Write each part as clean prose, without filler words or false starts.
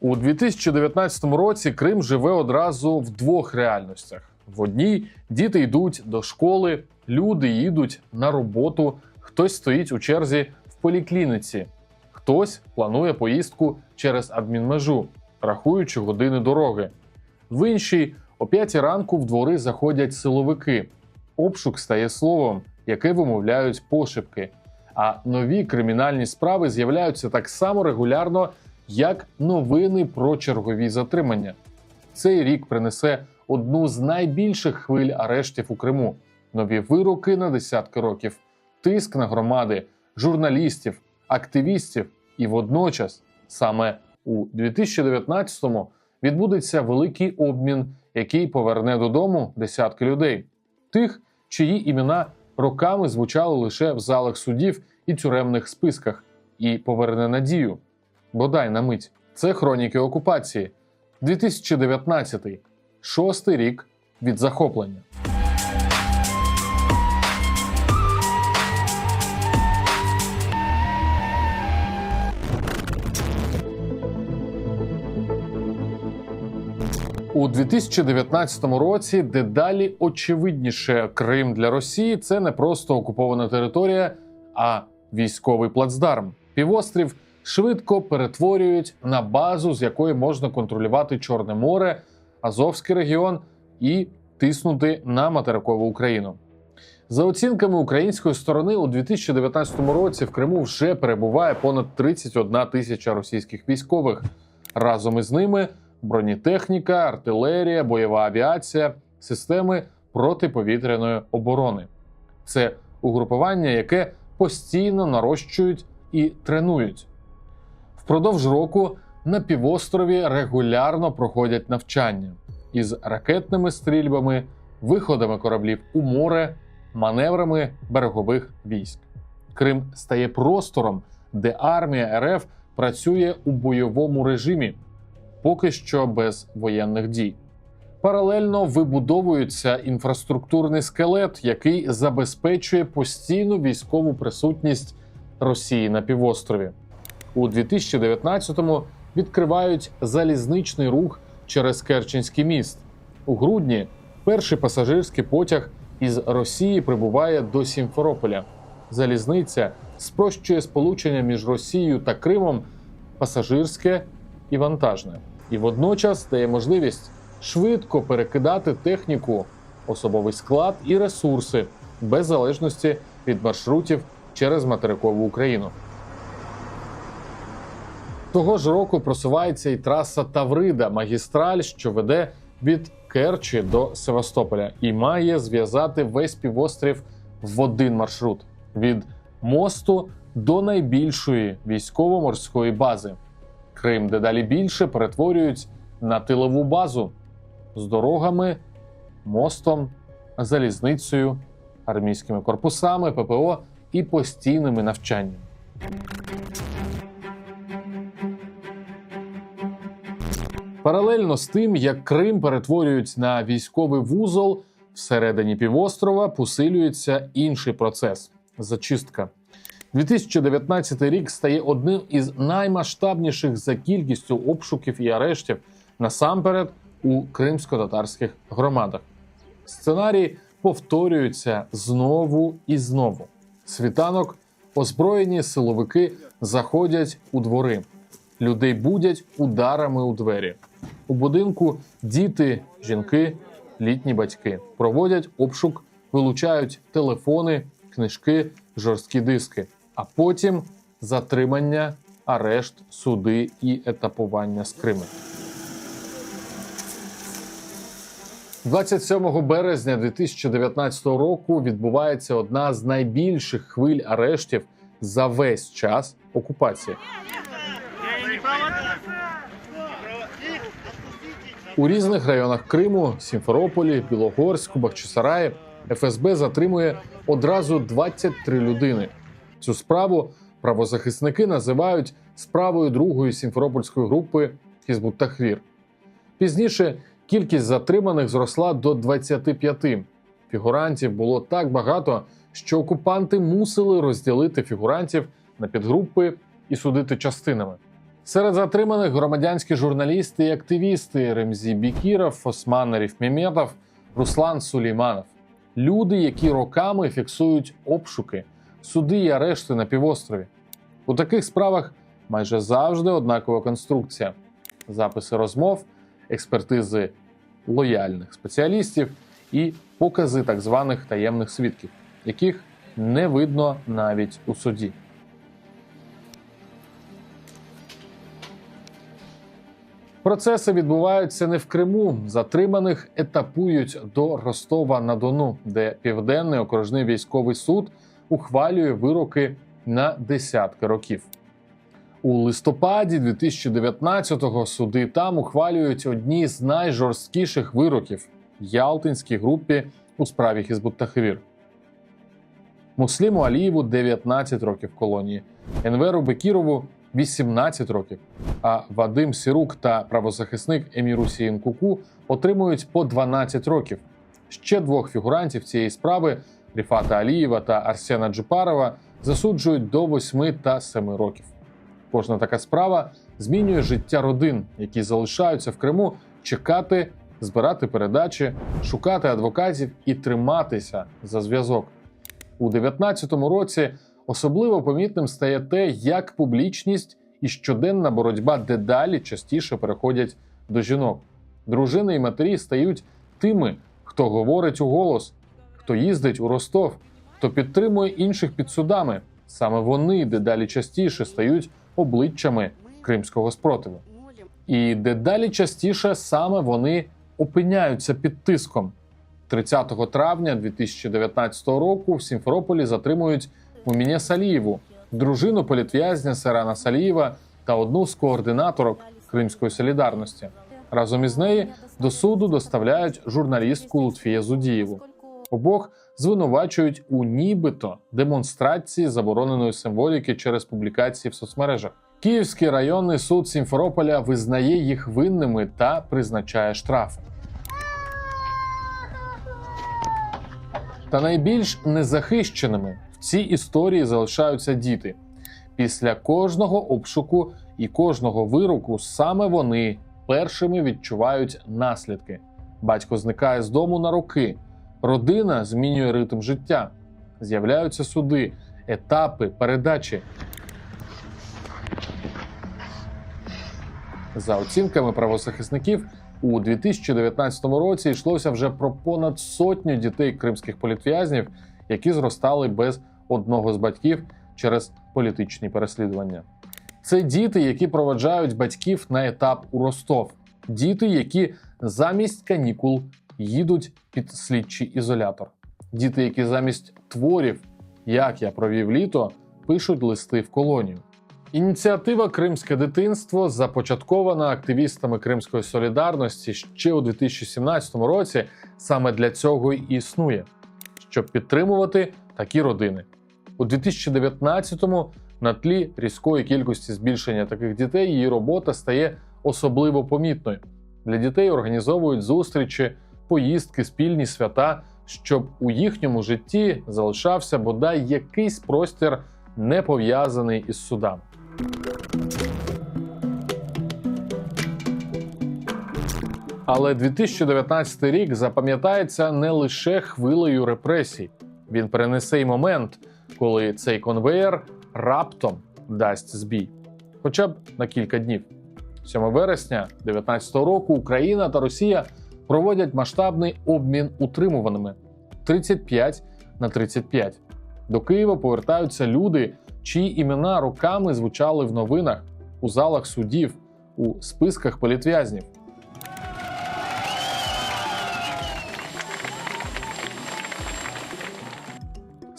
У 2019 році Крим живе одразу в двох реальностях. В одній діти йдуть до школи, люди їдуть на роботу, хтось стоїть у черзі в поліклініці, хтось планує поїздку через адмінмежу, рахуючи години дороги. В іншій о 5 ранку в двори заходять силовики. Обшук стає словом, яке вимовляють пошепки. А нові кримінальні справи з'являються так само регулярно, як новини про чергові затримання. Цей рік принесе одну з найбільших хвиль арештів у Криму. Нові вироки на десятки років, тиск на громади, журналістів, активістів. І водночас, саме у 2019-му, відбудеться великий обмін, який поверне додому десятки людей. Тих, чиї імена роками звучали лише в залах судів і тюремних списках, і поверне надію. Бодай на мить. Це хроніки окупації. 2019-й. 6-й рік від захоплення. У 2019 році дедалі очевидніше Крим для Росії – це не просто окупована територія, а військовий плацдарм. Півострів швидко перетворюють на базу, з якої можна контролювати Чорне море, Азовський регіон і тиснути на материкову Україну. За оцінками української сторони, у 2019 році в Криму вже перебуває понад 31 тисяча російських військових. Разом із ними бронетехніка, артилерія, бойова авіація, системи протиповітряної оборони. Це угрупування, яке постійно нарощують і тренують. Впродовж року на півострові регулярно проходять навчання із ракетними стрільбами, виходами кораблів у море, маневрами берегових військ. Крим стає простором, де армія РФ працює у бойовому режимі, поки що без воєнних дій. Паралельно вибудовується інфраструктурний скелет, який забезпечує постійну військову присутність Росії на півострові. У 2019-му відкривають залізничний рух через Керченський міст. У грудні перший пасажирський потяг із Росії прибуває до Сімферополя. Залізниця спрощує сполучення між Росією та Кримом пасажирське і вантажне. І водночас дає можливість швидко перекидати техніку, особовий склад і ресурси без залежності від маршрутів через материкову Україну. Того ж року просувається і траса Таврида, магістраль, що веде від Керчі до Севастополя і має зв'язати весь півострів в один маршрут – від мосту до найбільшої військово-морської бази. Крим дедалі більше перетворюють на тилову базу з дорогами, мостом, залізницею, армійськими корпусами, ППО і постійними навчаннями. Паралельно з тим, як Крим перетворюють на військовий вузол, всередині півострова посилюється інший процес – зачистка. 2019 рік стає одним із наймасштабніших за кількістю обшуків і арештів, насамперед у кримсько-татарських громадах. Сценарій повторюється знову і знову. Світанок, озброєні силовики заходять у двори. Людей будять ударами у двері. У будинку діти, жінки, літні батьки. Проводять обшук, вилучають телефони, книжки, жорсткі диски. А потім затримання, арешт, суди і етапування з Криму. 27 березня 2019 року відбувається одна з найбільших хвиль арештів за весь час окупації. У різних районах Криму – Сімферополі, Білогорську, Бахчисараї – ФСБ затримує одразу 23 людини. Цю справу правозахисники називають справою другої сімферопольської групи Хізбут-Тахрір. Пізніше кількість затриманих зросла до 25. Фігурантів було так багато, що окупанти мусили розділити фігурантів на підгрупи і судити частинами. Серед затриманих громадянські журналісти і активісти Ремзі Бекіров, Осман Арифмеметов, Руслан Сулейманов. Люди, які роками фіксують обшуки, суди і арешти на півострові. У таких справах майже завжди однакова конструкція. Записи розмов, експертизи лояльних спеціалістів і покази так званих таємних свідків, яких не видно навіть у суді. Процеси відбуваються не в Криму. Затриманих етапують до Ростова-на-Дону, де Південний окружний військовий суд ухвалює вироки на десятки років. У листопаді 2019-го суди там ухвалюють одні з найжорсткіших вироків Ялтинській групі у справі Хізбут-Тахрір. Мусліму Алієву 19 років колонії, Енверу Бекірову 18 років, а Вадим Сірук та правозахисник Емір Усейн Куку отримують по 12 років. Ще двох фігурантів цієї справи – Ріфата Алієва та Арсена Джипарова – засуджують до 8 та 7 років. Кожна така справа змінює життя родин, які залишаються в Криму, чекати, збирати передачі, шукати адвокатів і триматися за зв'язок. У 2019 році особливо помітним стає те, як публічність і щоденна боротьба дедалі частіше переходять до жінок. Дружини і матері стають тими, хто говорить у голос, хто їздить у Ростов, хто підтримує інших під судами. Саме вони дедалі частіше стають обличчями кримського спротиву. І дедалі частіше саме вони опиняються під тиском. 30 травня 2019 року в Сімферополі затримують Муміне Салієву, дружину політв'язня Серана Салієва та одну з координаторок Кримської солідарності. Разом із нею до суду доставляють журналістку Лутфія Зудієву. Обох звинувачують у нібито демонстрації забороненої символіки через публікації в соцмережах. Київський районний суд Сімферополя визнає їх винними та призначає штрафи. Та найбільш незахищеними в цій історії залишаються діти. Після кожного обшуку і кожного вироку саме вони першими відчувають наслідки. Батько зникає з дому на роки. Родина змінює ритм життя. З'являються суди, етапи, передачі. За оцінками правозахисників, у 2019 році йшлося вже про понад 100 дітей кримських політв'язнів, які зростали без одного з батьків через політичні переслідування. Це діти, які проведжають батьків на етап у Ростов. Діти, які замість канікул їдуть під слідчий ізолятор. Діти, які замість творів «Як я провів літо» пишуть листи в колонію. Ініціатива «Кримське дитинство» започаткована активістами Кримської солідарності ще у 2017 році саме для цього і існує, щоб підтримувати такі родини. У 2019-му на тлі різкої кількості збільшення таких дітей її робота стає особливо помітною. Для дітей організовують зустрічі, поїздки, спільні свята, щоб у їхньому житті залишався бодай якийсь простір, не пов'язаний із судами. Але 2019 рік запам'ятається не лише хвилею репресій. Він перенесе й момент, коли цей конвеєр раптом дасть збій. Хоча б на кілька днів. 7 вересня 2019 року Україна та Росія проводять масштабний обмін утримуваними – 35 на 35. До Києва повертаються люди, чиї імена роками звучали в новинах, у залах судів, у списках політв'язнів.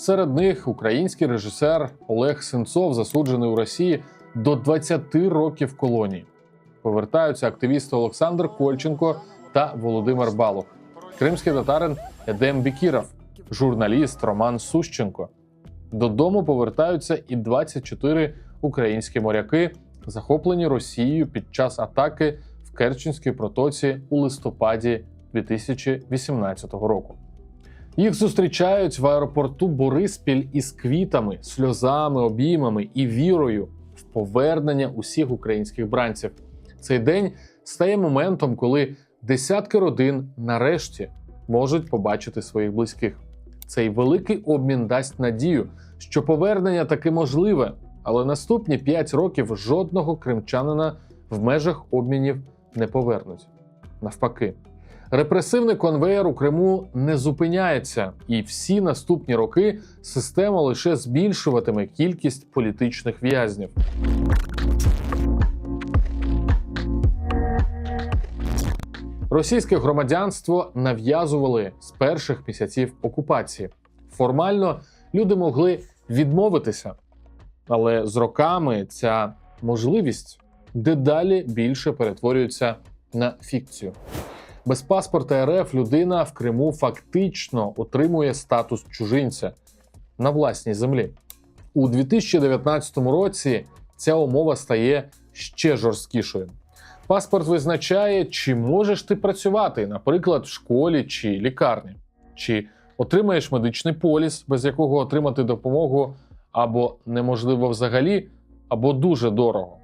Серед них український режисер Олег Сенцов, засуджений у Росії до 20 років колонії. Повертаються активісти Олександр Кольченко та Володимир Балух, кримський татарин Едем Бекіров, журналіст Роман Сущенко. Додому повертаються і 24 українські моряки, захоплені Росією під час атаки в Керченській протоці у листопаді 2018 року. Їх зустрічають в аеропорту Бориспіль із квітами, сльозами, обіймами і вірою в в повернення усіх українських бранців. Цей день стає моментом, коли десятки родин нарешті можуть побачити своїх близьких. Цей великий обмін дасть надію, що повернення таки можливе, але наступні 5 років жодного кримчанина в межах обмінів не повернуть. Навпаки. Репресивний конвеєр у Криму не зупиняється, і всі наступні роки система лише збільшуватиме кількість політичних в'язнів. Російське громадянство нав'язували з перших місяців окупації. Формально люди могли відмовитися, але з роками ця можливість дедалі більше перетворюється на фікцію. Без паспорта РФ людина в Криму фактично отримує статус чужинця на власній землі. У 2019 році ця умова стає ще жорсткішою. Паспорт визначає, чи можеш ти працювати, наприклад, в школі чи лікарні, чи отримаєш медичний поліс, без якого отримати допомогу або неможливо взагалі, або дуже дорого,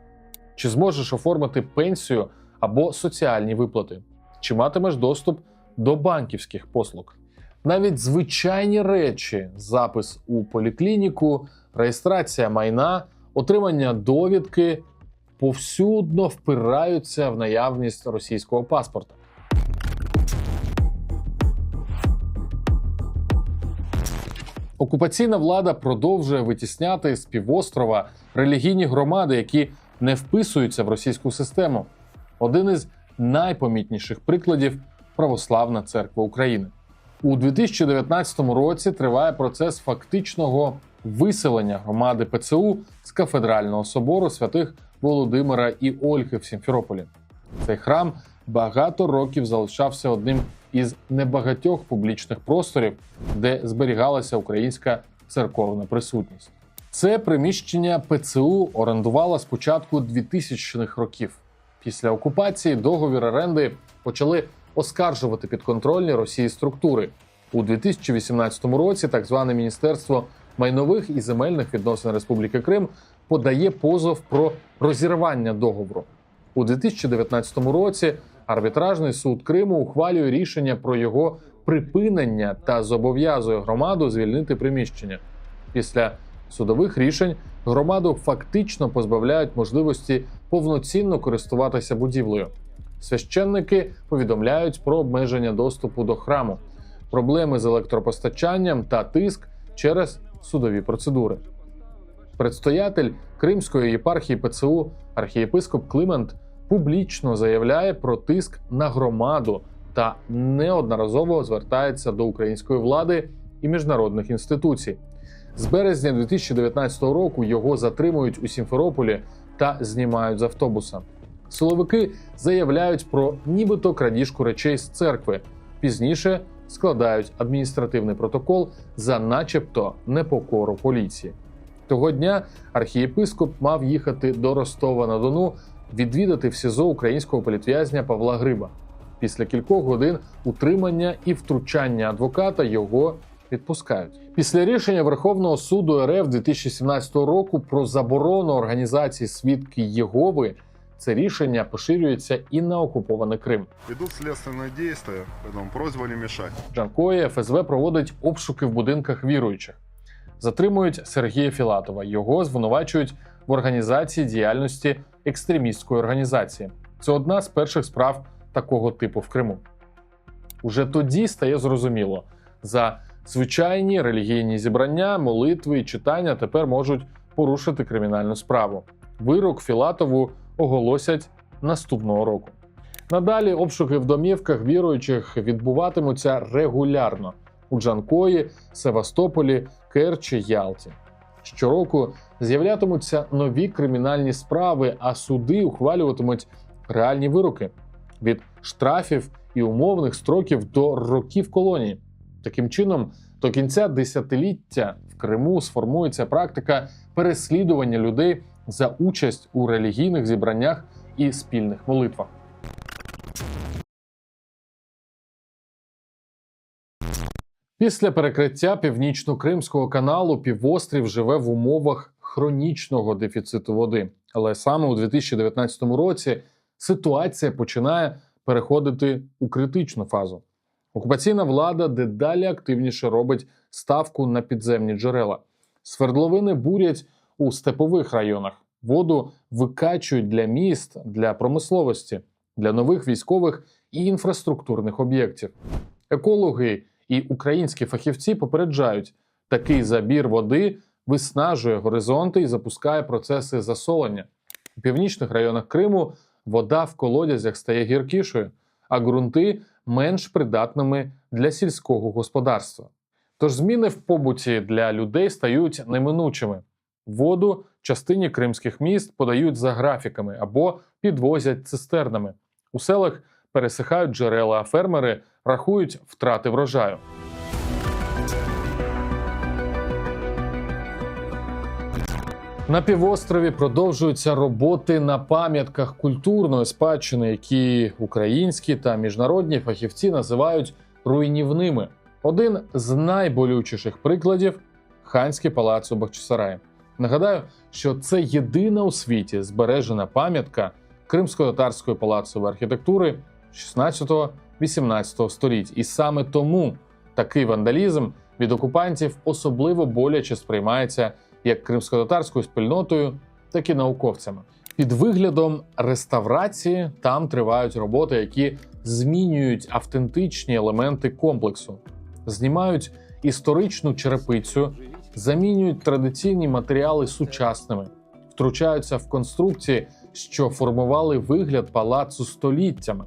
чи зможеш оформити пенсію або соціальні виплати, чи матимеш доступ до банківських послуг. Навіть звичайні речі – запис у поліклініку, реєстрація майна, отримання довідки – повсюдно впираються в наявність російського паспорта. Окупаційна влада продовжує витісняти з півострова релігійні громади, які не вписуються в російську систему. Один із найпомітніших прикладів – Православна Церква України. У 2019 році триває процес фактичного виселення громади ПЦУ з кафедрального собору святих Володимира і Ольги в Сімферополі. Цей храм багато років залишався одним із небагатьох публічних просторів, де зберігалася українська церковна присутність. Це приміщення ПЦУ орендувала з початку 2000-х років. Після окупації договір оренди почали оскаржувати підконтрольні Росії структури. У 2018 році так зване Міністерство майнових і земельних відносин Республіки Крим подає позов про розірвання договору. У 2019 році арбітражний суд Криму ухвалює рішення про його припинення та зобов'язує громаду звільнити приміщення. Після судових рішень громаду фактично позбавляють можливості повноцінно користуватися будівлею. Священники повідомляють про обмеження доступу до храму, проблеми з електропостачанням та тиск через судові процедури. Предстоятель Кримської єпархії ПЦУ архієпископ Климент публічно заявляє про тиск на громаду та неодноразово звертається до української влади і міжнародних інституцій. З березня 2019 року його затримують у Сімферополі та знімають з автобуса. Силовики заявляють про нібито крадіжку речей з церкви. Пізніше складають адміністративний протокол за начебто непокору поліції. Того дня архієпископ мав їхати до Ростова-на-Дону відвідати в СІЗО українського політв'язня Павла Гриба. Після кількох годин утримання і втручання адвоката його відпускають. Після рішення Верховного суду РФ 2017 року про заборону організації «Свідки Єгови» це рішення поширюється і на окупований Крим. Ідуть слідчі дії, поэтому просьба не мішати. В Джанкої ФСБ проводить обшуки в будинках віруючих. Затримують Сергія Філатова. Його звинувачують в організації діяльності екстремістської організації. Це одна з перших справ такого типу в Криму. Уже тоді стає зрозуміло, за звичайні релігійні зібрання, молитви і читання тепер можуть порушити кримінальну справу. Вирок Філатову оголосять наступного року. Надалі обшуки в домівках віруючих відбуватимуться регулярно у Джанкої, Севастополі, Керчі, Ялті. Щороку з'являтимуться нові кримінальні справи, а суди ухвалюватимуть реальні вироки – від штрафів і умовних строків до років колонії. Таким чином, до кінця десятиліття в Криму сформується практика переслідування людей за участь у релігійних зібраннях і спільних молитвах. Після перекриття Північно-Кримського каналу півострів живе в умовах хронічного дефіциту води. Але саме у 2019 році ситуація починає переходити у критичну фазу. Окупаційна влада дедалі активніше робить ставку на підземні джерела. Свердловини бурять у степових районах. Воду викачують для міст, для промисловості, для нових військових і інфраструктурних об'єктів. Екологи і українські фахівці попереджають, такий забір води виснажує горизонти і запускає процеси засолення. У північних районах Криму вода в колодязях стає гіркішою, а ґрунти менш придатними для сільського господарства. Тож зміни в побуті для людей стають неминучими. Воду частині кримських міст подають за графіками або підвозять цистернами. У селах пересихають джерела, а фермери рахують втрати врожаю. На півострові продовжуються роботи на пам'ятках культурної спадщини, які українські та міжнародні фахівці називають руйнівними. Один з найболючіших прикладів – Ханський палац у Бахчисараї. Нагадаю, що це єдина у світі збережена пам'ятка кримсько-татарської палацової архітектури 16-18 століть. І саме тому такий вандалізм від окупантів особливо боляче сприймається як кримсько-татарською спільнотою, так і науковцями. Під виглядом реставрації там тривають роботи, які змінюють автентичні елементи комплексу. Знімають історичну черепицю, замінюють традиційні матеріали сучасними, втручаються в конструкції, що формували вигляд палацу століттями.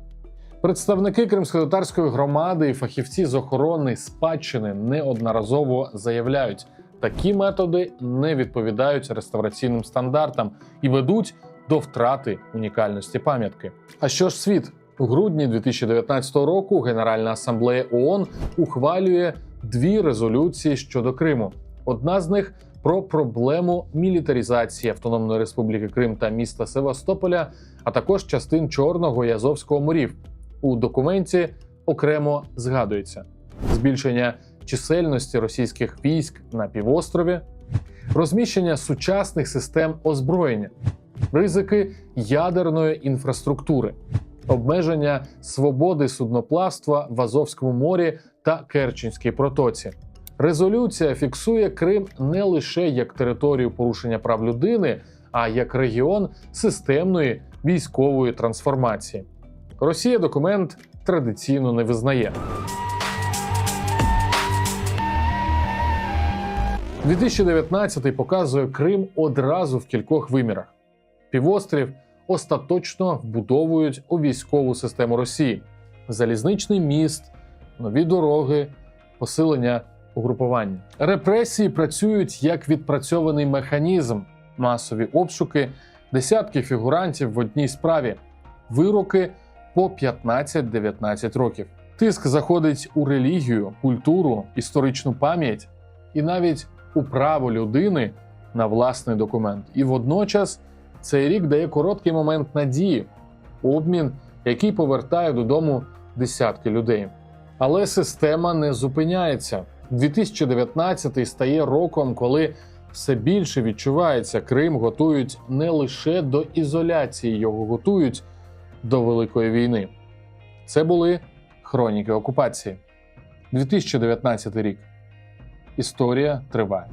Представники кримсько-татарської громади і фахівці з охорони спадщини неодноразово заявляють, такі методи не відповідають реставраційним стандартам і ведуть до втрати унікальності пам'ятки. А що ж світ? У грудні 2019 року Генеральна асамблея ООН ухвалює 2 резолюції щодо Криму. Одна з них про проблему мілітаризації Автономної Республіки Крим та міста Севастополя, а також частин Чорного і Азовського морів. У документі окремо згадується збільшення чисельності російських військ на півострові, розміщення сучасних систем озброєння, ризики ядерної інфраструктури, обмеження свободи судноплавства в Азовському морі та Керченській протоці. Резолюція фіксує Крим не лише як територію порушення прав людини, а як регіон системної військової трансформації. Росія документ традиційно не визнає. 2019 показує Крим одразу в кількох вимірах. Півострів остаточно вбудовують у військову систему Росії. Залізничний міст, нові дороги, посилення угрупування. Репресії працюють як відпрацьований механізм. Масові обшуки, десятки фігурантів в одній справі, вироки по 15-19 років. Тиск заходить у релігію, культуру, історичну пам'ять і навіть у право людини на власний документ. І водночас цей рік дає короткий момент надії, обмін, який повертає додому десятки людей. Але система не зупиняється. 2019 стає роком, коли все більше відчувається, Крим готують не лише до ізоляції, його готують до Великої війни. Це були хроніки окупації. 2019 рік. Історія триває.